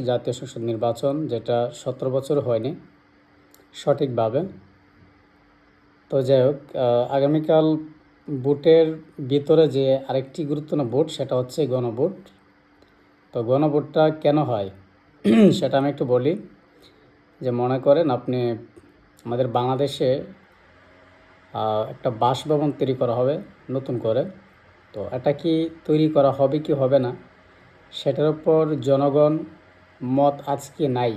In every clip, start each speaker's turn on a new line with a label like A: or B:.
A: জাতীয় সংসদ নির্বাচন, যেটা 17 বছর হয়নি সঠিকভাবে। তো যাই হোক, আগামীকাল ভোটের ভিতরে যে আরেকটি গুরুত্বপূর্ণ ভোট, সেটা হচ্ছে গণভোট। তো গণভোটটা কেন হয় সেটা আমি একটু বলি। যে মনে করেন আপনি আমাদের বাংলাদেশে একটা বাসভবন তৈরি করা হবে নতুন করে। তো এটা কি তৈরি করা হবে কি হবে না, সেটার উপর জনগণ মত আজকে নাই।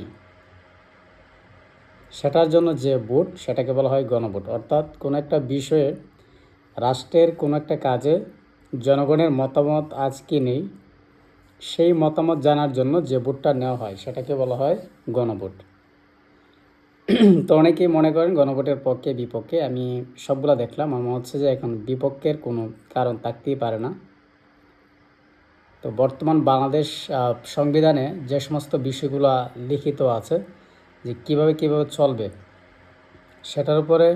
A: সেটার জন্য যে ভোট, সেটাকে বলা হয় গণভোট। অর্থাৎ কোনো একটা বিষয়ে, রাষ্ট্রের কোনো একটা কাজে জনগণের মতামত আজকে নেই, সেই মতামত জানার জন্য যে ভোটটা নেওয়া হয় সেটাকে বলা হয় গণভোট। তো অনেকেই মনে করেন গণভোটের পক্ষে বিপক্ষে। আমি সবগুলো দেখলাম, আমার হচ্ছে যে এখন বিপক্ষের কোনো কারণ থাকতেই পারে না। তো বর্তমান বাংলাদেশ সংবিধানে যে সমস্ত বিষয়গুলো লিখিত আছে, যে কিভাবে চলবে, সেটার উপরে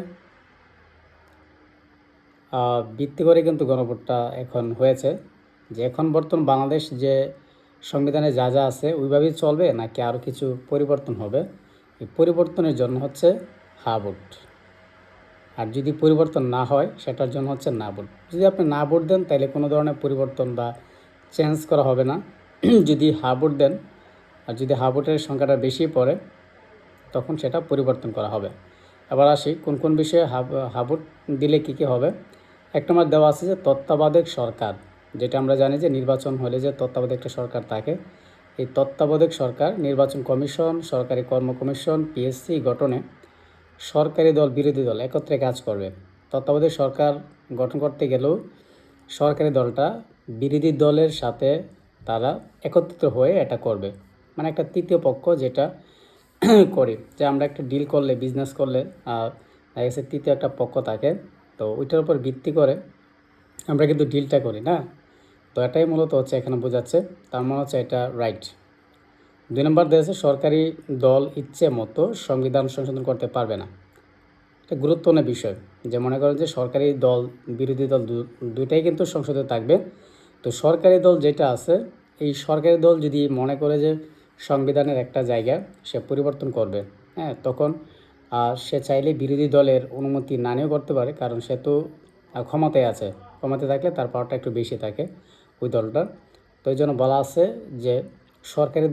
A: ভিত্তি করে কিন্তু গণভোটটা এখন হয়েছে। যে এখন বর্তমান বাংলাদেশ যে সংবিধানে যা যা আছে ওইভাবেই চলবে, নাকি আরও কিছু পরিবর্তন হবে। এই পরিবর্তনের জন্য হচ্ছে হা ভোট, আর যদি পরিবর্তন না হয় সেটার জন্য হচ্ছে না ভোট। যদি আপনি না ভোট দেন তাহলে কোনো ধরনের পরিবর্তন বা চেঞ্জ করা হবে না। যদি হা ভোট দেন, আর যদি হা ভোটের সংখ্যাটা বেশি পড়ে, তখন সেটা পরিবর্তন করা হবে। এবার আসি কোন কোন বিষয়ে হা ভোট দিলে কী হবে। এক নম্বর দেওয়া আছে যে তত্ত্বাবধায়ক সরকার, যেটা আমরা জানি যে নির্বাচন হলে যে তত্ত্বাবধায়ক একটা সরকার থাকে। এই তত্ত্বাবধায়ক সরকার নির্বাচন কমিশন, সরকারি কর্ম কমিশন, পিএসসি গঠনে সরকারি দল বিরোধী দল একত্রে কাজ করবে। তত্ত্বাবধায়ক সরকার গঠন করতে গেলেও সরকারি দলটা বিরোধী দলের সাথে তারা একত্রিত হয়ে এটা করবে। মানে একটা তৃতীয় পক্ষ যেটা করি, যে আমরা একটা ডিল করলে, বিজনেস করলে দেখা গেছে তৃতীয় একটা পক্ষ থাকে, তো ওইটার উপর ভিত্তি করে আমরা কিন্তু ডিলটা করি না। তো এটাই মূলত হচ্ছে এখানে বোঝাচ্ছে, তার মানে হচ্ছে এটা রাইট। 2 নম্বর দিয়েছে সরকারি দল ইচ্ছে মতো সংবিধান সংশোধন করতে পারবে না। এটা গুরুত্বপূর্ণ বিষয়। যে মনে করেন যে সরকারি দল বিরোধী দল দুইটাই কিন্তু সংসদে থাকবে। তো সরকারি দল যেটা আছে, এই সরকারি দল যদি মনে করে যে সংবিধানের একটা জায়গা সে পরিবর্তন করবে, হ্যাঁ, তখন সে চাইলে বিরোধী দলের অনুমতি না নিয়েও করতে পারে, কারণ সে তো ক্ষমতায় আছে। ক্ষমতায় থাকলে তার পাওয়ারটা একটু বেশি থাকে ওই দলটার। তো এই জন্য বলা আছে যে সরকারি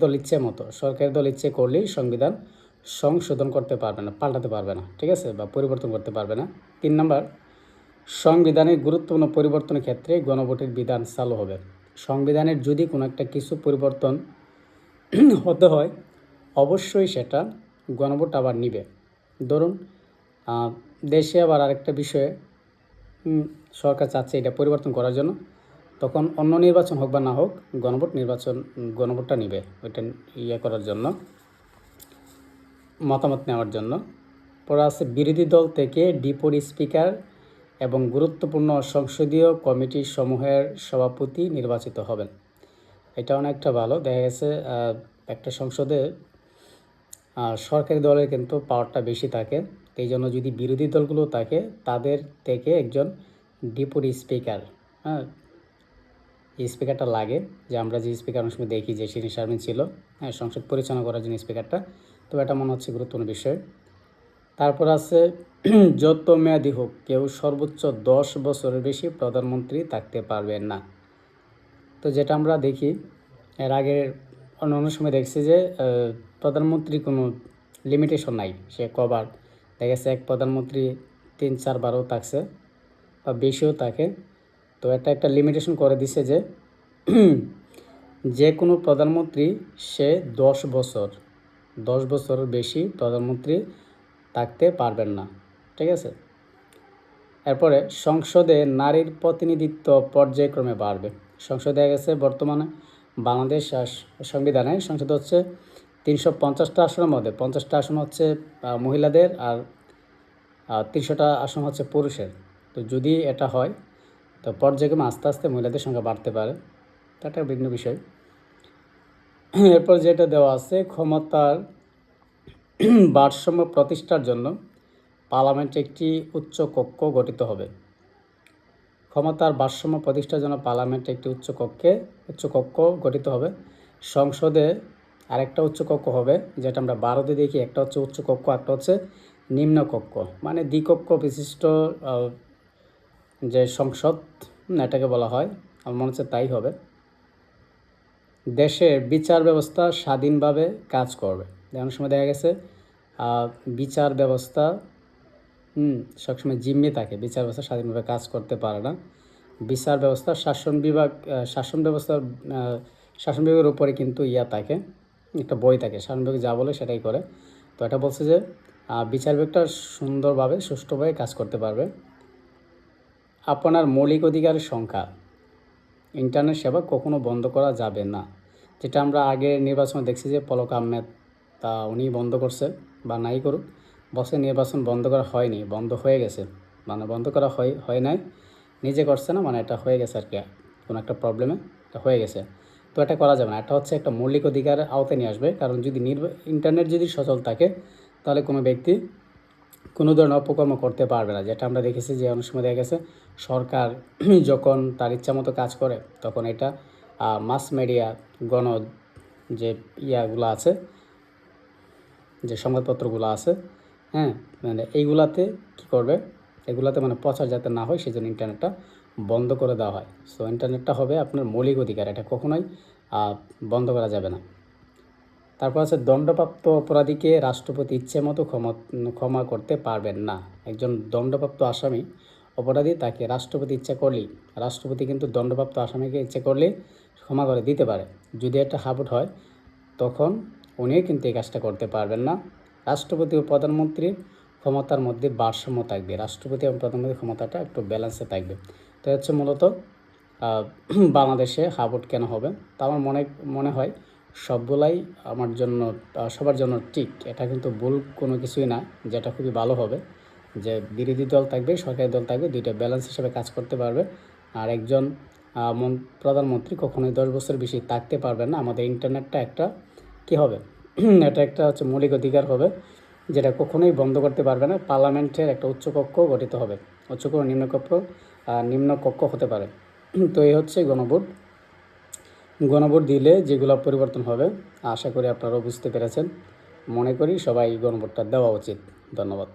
A: দল ইচ্ছে করলেই সংবিধান সংশোধন করতে পারবে না, পাল্টাতে পারবে না, ঠিক আছে, বা পরিবর্তন করতে পারবে না। 3 নম্বর, সংবিধানের গুরুত্বপূর্ণ পরিবর্তনের ক্ষেত্রে গণভোটের বিধান চালু হবে। সংবিধানের যদি কোনো একটা কিছু পরিবর্তন হতে হয়, অবশ্যই সেটা গণভোট আবার নিবে। ধরুন দেশে আবার আরেকটা বিষয়ে সরকার চাচ্ছে এটা পরিবর্তন করার জন্য, তখন অন্য নির্বাচন হোক বা না হোক, গণভোটটা নিবে ওইটা করার জন্য, মতামত নেওয়ার জন্য। পরে আছে বিরোধী দল থেকে ডেপুটি স্পিকার এবং গুরুত্বপূর্ণ সংসদীয় কমিটি সমূহের সভাপতি নির্বাচিত হবেন। এটা অনেকটা ভালো। দেখা গেছে একটা সংসদে সরকারি দলের কিন্তু পাওয়ারটা বেশি থাকে। এই জন্য যদি বিরোধী দলগুলো থাকে, তাদের থেকে একজন ডেপুটি স্পিকার, এই স্পিকারটা লাগে। যে আমরা যে স্পিকার অনেক সময় দেখি যে শিরীন শারমিন ছিল, হ্যাঁ, সংসদ পরিচালনা করার জন্য স্পিকারটা। তো এটা মনে হচ্ছে গুরুত্বপূর্ণ বিষয়। তারপর আছে যত মেয়াদি হোক কেউ সর্বোচ্চ 10 বছরের বেশি প্রধানমন্ত্রী থাকতে পারবেন না। তো যেটা আমরা দেখি এর আগের অন্য সময় দেখছি যে প্রধানমন্ত্রী কোনো লিমিটেশন নাই, সে কবার দেখা গেছে এক প্রধানমন্ত্রী 3-4 বারও থাকছে বা বেশিও থাকে। তো এটা একটা লিমিটেশন করে দিছে যে যে কোনো প্রধানমন্ত্রী সে 10 বছরের বেশি প্রধানমন্ত্রী থাকতে পারবেন না, ঠিক আছে। এরপরে সংসদে নারীর প্রতিনিধিত্ব পর্যায়ক্রমে বাড়বে। সংসদে গেছে বর্তমানে বাংলাদেশ সংবিধানে সংসদ হচ্ছে 350টা আসনের মধ্যে 50টা আসন হচ্ছে মহিলাদের, আর 300টা আসন হচ্ছে পুরুষের। তো যদি এটা হয়, তো পর্যায়ক্রমে আস্তে আস্তে মহিলাদের সংখ্যা বাড়তে পারে। এটা বিভিন্ন বিষয়। এরপর যেটা দেওয়া আছে, ক্ষমতার ভারসাম্য প্রতিষ্ঠার জন্য পার্লামেন্টে একটি উচ্চ কক্ষ গঠিত হবে। ক্ষমতার ভারসাম্য প্রতিষ্ঠার জন্য পার্লামেন্টে একটি উচ্চ কক্ষ গঠিত হবে। সংসদে আরেকটা উচ্চকক্ষ হবে, যেটা আমরা ভারতে দেখি, একটা হচ্ছে উচ্চকক্ষ, একটা হচ্ছে নিম্নকক্ষ, মানে দ্বিকক্ষ বিশিষ্ট যে সংসদ, এটাকে বলা হয়। আমার মনে হচ্ছে তাই হবে। দেশের বিচার ব্যবস্থা স্বাধীনভাবে কাজ করবে। অনেক সময় দেখা গেছে বিচার ব্যবস্থা সবসময় জিম্মি থাকে, বিচার ব্যবস্থা স্বাধীনভাবে কাজ করতে পারে না। বিচার ব্যবস্থা শাসন বিভাগের উপরে কিন্তু থাকে, একটা বই থাকে, শাসন বিভাগ যা বলে সেটাই করে। তো এটা বলছে যে বিচার বিভাগটা সুন্দরভাবে সুষ্ঠুভাবে কাজ করতে পারবে। আপনার মৌলিক অধিকারের সংখ্যা, ইন্টারনেট সেবা কখনো বন্ধ করা যাবে না। যেটা আমরা আগে নির্বাচনে দেখছি যে পলক আহমেদ, তা উনি বন্ধ করছে, বা নাই করুক, বসে নির্বাচন বন্ধ করা হয়নি, বন্ধ হয়ে গেছে, মানে বন্ধ করা হয় নাই, নিজে করছে না, মানে এটা হয়ে গেছে আর কি, কোনো একটা প্রবলেমে এটা হয়ে গেছে। তো এটা করা যাবে না, এটা হচ্ছে একটা মৌলিক অধিকারের আওতায় নিয়ে আসবে। কারণ যদি ইন্টারনেট যদি সচল থাকে, তাহলে কোনো ব্যক্তি কোনো ধরনের অপকর্ম করতে পারবে না। যেটা আমরা দেখেছি যে অনেক সময় দেখা গেছে সরকার যখন তার ইচ্ছা মতো কাজ করে, তখন এটা মাস মিডিয়া, যে ইয়াগুলো আছে, যে সংবাদপত্রগুলো আছে, মানে এইগুলাতে কী করবে, এগুলাতে মানে প্রচার যাতে না হয়, সেই জন্য ইন্টারনেটটা বন্ধ করে দেওয়া হয়। সো ইন্টারনেটটা হবে আপনার মৌলিক অধিকার, এটা কখনোই বন্ধ করা যাবে না। তারপর আছে দণ্ডপ্রাপ্ত অপরাধীকে রাষ্ট্রপতি ইচ্ছে মতো ক্ষমা করতে পারবেন না। একজন দণ্ডপ্রাপ্ত আসামি অপরাধী, তাকে রাষ্ট্রপতি ইচ্ছা করলেই, রাষ্ট্রপতি কিন্তু দণ্ডপ্রাপ্ত আসামিকে ইচ্ছে করলেই ক্ষমা করে দিতে পারে। যদি একটা হাবুট হয়, তখন উনিও কিন্তু এই কাজটা করতে পারবেন না। রাষ্ট্রপতি ও প্রধানমন্ত্রীর ক্ষমতার মধ্যে ভারসাম্য থাকবে, রাষ্ট্রপতি এবং প্রধানমন্ত্রীর ক্ষমতাটা একটু ব্যালেন্সে থাকবে। তো হচ্ছে মূলত বাংলাদেশে হাবুট কেন হবে, তা আমার মনে হয় সবগুলাই সবার জন্য ঠিক। এটা কিন্তু ভুল কোনো কিছুই না, যেটা খুবই ভালো হবে, যে বিরোধী দল থাকবে, সরকারি দল থাকবে, দুইটা ব্যালেন্স হিসেবে কাজ করতে পারবে। আর একজন প্রধানমন্ত্রী কখনোই 10 বছর বেশি থাকতে পারবে না। আমাদের ইন্টারনেটটা একটা কী হবে, এটা একটা হচ্ছে মৌলিক অধিকার হবে, যেটা কখনোই বন্ধ করতে পারবে না। পার্লামেন্টের একটা উচ্চকক্ষ গঠিত হবে, উচ্চকক্ষ নিম্নকক্ষ হতে পারে। তো এই হচ্ছে গণভোট দিলে যেগুলো পরিবর্তন হবে, আশা করি আপনারাও বুঝতে পেরেছেন। মনে করি সবাই গণভোটটা দেওয়া উচিত। ধন্যবাদ।